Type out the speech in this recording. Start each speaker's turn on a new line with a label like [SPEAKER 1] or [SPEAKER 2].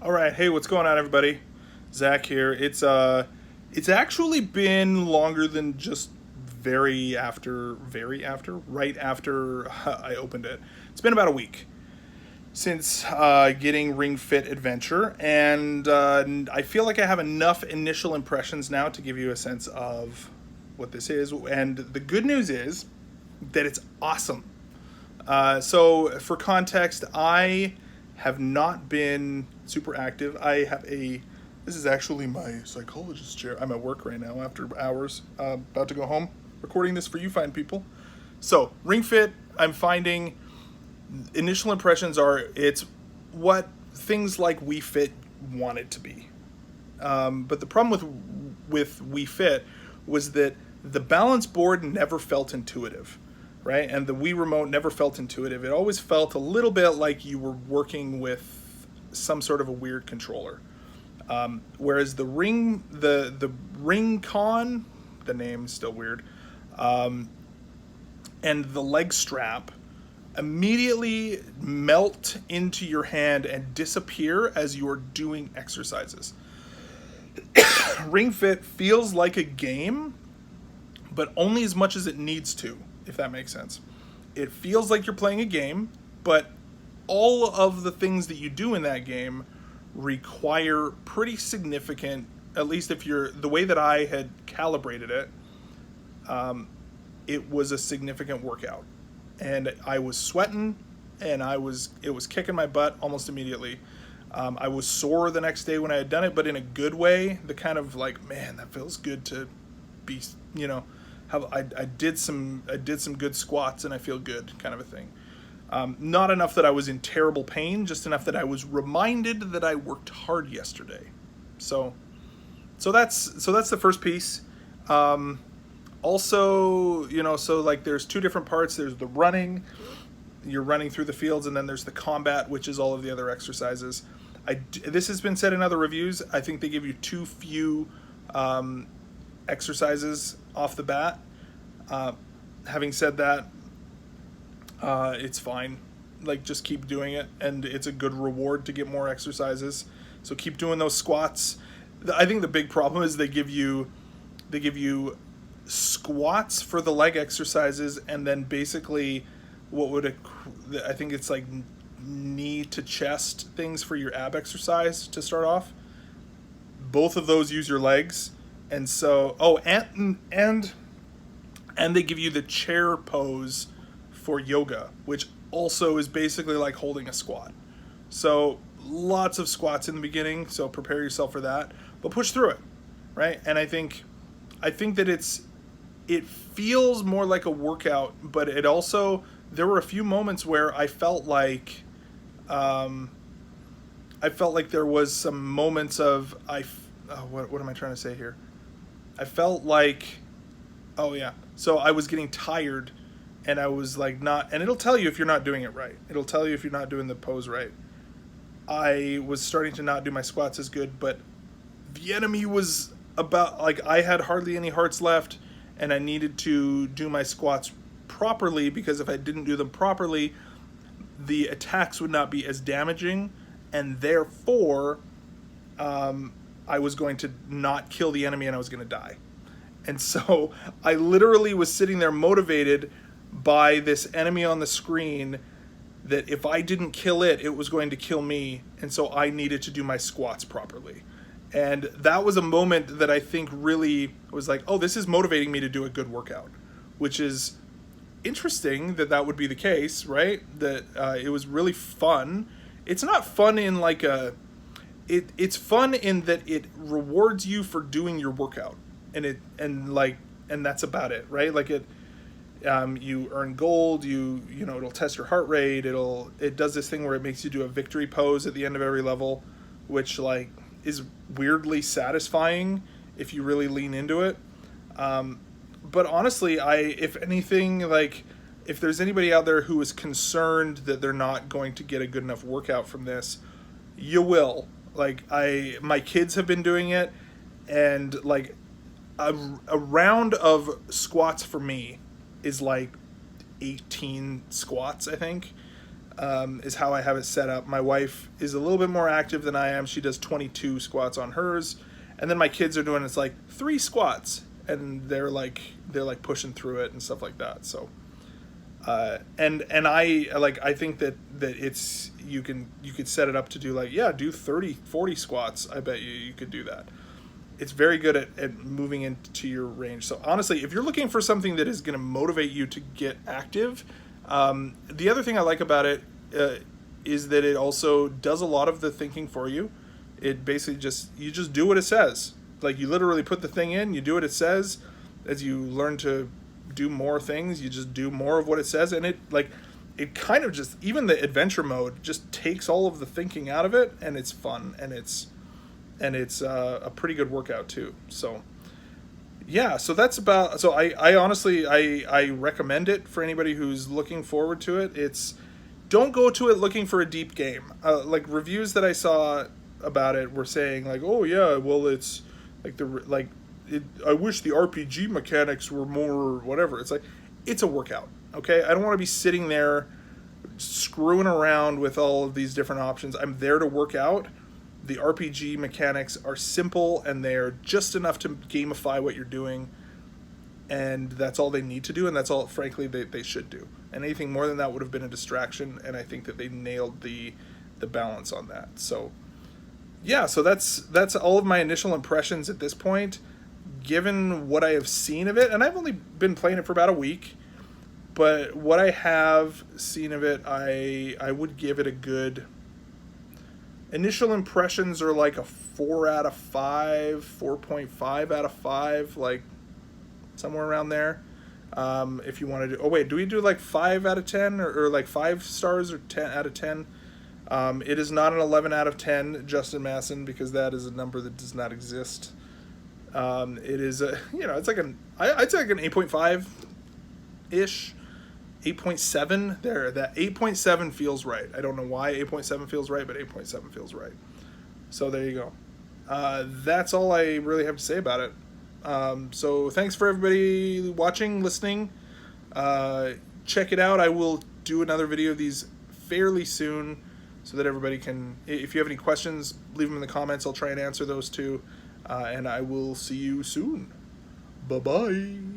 [SPEAKER 1] All right, hey, what's going on, everybody? Zach here. It's actually been longer than just right after I opened it. It's been about a week since getting Ring Fit Adventure, and I feel like I have enough initial impressions now to give you a sense of what this is. And the good news is that it's awesome. So, for context, I have not been super active. I have a. This is actually my psychologist's chair. I'm at work right now after hours, about to go home, recording this for you fine people. So, Ring Fit, I'm finding initial impressions are it's what things like Wii Fit want it to be. But the problem with Wii Fit was that the balance board never felt intuitive, right? And the Wii remote never felt intuitive. It always felt a little bit like you were working with some sort of a weird controller. Whereas the Ring Con, the name's still weird, and the leg strap immediately melt into your hand and disappear as you are doing exercises. Ring Fit feels like a game, but only as much as it needs to, if that makes sense. It feels like you're playing a game, but all of the things that you do in that game require pretty significant, at least if you're the way that I had calibrated it, it was a significant workout. And I was sweating, and it was kicking my butt almost immediately. I was sore the next day when I had done it, but in a good way. The kind of like, man, that feels good to be, I did some good squats and I feel good, kind of a thing. Not enough that I was in terrible pain, just enough that I was reminded that I worked hard yesterday. So that's the first piece. Also, so like there's two different parts. There's the running, you're running through the fields, and then there's the combat, which is all of the other exercises. This has been said in other reviews. I think they give you too few exercises off the bat. Having said that, it's fine. Like, just keep doing it, and it's a good reward to get more exercises. So keep doing those squats. I think the big problem is they give you squats for the leg exercises, and then basically I think it's like knee to chest things for your ab exercise to start off. Both of those use your legs, and so and they give you the chair pose for yoga, which also is basically like holding a squat. So lots of squats in the beginning, so prepare yourself for that, but push through it, right? And I think that it feels more like a workout, but it also, there were a few moments where I felt like there was some moments of what am I trying to say here? I felt like, oh yeah, so I was getting tired, and I was like not, and it'll tell you if you're not doing it right. It'll tell you if you're not doing the pose right. I was starting to not do my squats as good, but the enemy was about, like, I had hardly any hearts left, and I needed to do my squats properly, because if I didn't do them properly, the attacks would not be as damaging, and therefore I was going to not kill the enemy, and I was going to die. And so I literally was sitting there motivated by this enemy on the screen that if I didn't kill it, it was going to kill me, and so I needed to do my squats properly. And that was a moment that I think really was like, oh, this is motivating me to do a good workout, which is interesting that would be the case, right? That it was really fun. It's not fun in like it's fun in that it rewards you for doing your workout, and that's about it, right? Like you earn gold, it'll test your heart rate, it does this thing where it makes you do a victory pose at the end of every level, which like is weirdly satisfying if you really lean into it. But honestly, if anything, like, if there's anybody out there who is concerned that they're not going to get a good enough workout from this, you will. Like, my kids have been doing it, and like a round of squats for me is like 18 squats, I think. is how I have it set up. My wife is a little bit more active than I am. She does 22 squats on hers, and then my kids are doing it's like 3 squats, and they're like pushing through it and stuff like that. So, and I think that it's you could set it up to do like do 30, 40 squats. I bet you could do that. It's very good at moving into your range. So honestly, if you're looking for something that is going to motivate you to get active, the other thing I like about it is that it also does a lot of the thinking for you. It basically you just do what it says. Like you literally put the thing in, you do what it says. As you learn to do more things, you just do more of what it says, and it kind of just, even the adventure mode just takes all of the thinking out of it, and it's fun, and it's a pretty good workout too. So yeah, so that's about, so I honestly I recommend it for anybody who's looking forward to it. Don't go to it looking for a deep game. Like reviews that I saw about it were saying like, oh yeah, well it's like I wish the RPG mechanics were more whatever. It's like, it's a workout, okay? I don't want to be sitting there screwing around with all of these different options. I'm there to work out. The RPG mechanics are simple, and they're just enough to gamify what you're doing, and that's all they need to do, and that's all, frankly, they should do. And anything more than that would have been a distraction, and I think that they nailed the balance on that. So yeah, so that's all of my initial impressions at this point, given what I have seen of it, and I've only been playing it for about a week, but what I have seen of it, I would give it a good, initial impressions are like a 4 out of 5, 4.5 out of 5, like somewhere around there. If you want to do, oh wait, do we do like 5 out of 10 or like 5 stars or 10 out of 10? It is not an 11 out of 10, Justin Masson, because that is a number that does not exist. It is a, it's like I'd say like an 8.5 ish, 8.7 there. That 8.7 feels right. I don't know why 8.7 feels right, but 8.7 feels right. So there you go. That's all I really have to say about it. So thanks for everybody watching, listening. Check it out. I will do another video of these fairly soon so that everybody can, if you have any questions, leave them in the comments. I'll try and answer those too. And I will see you soon. Bye-bye.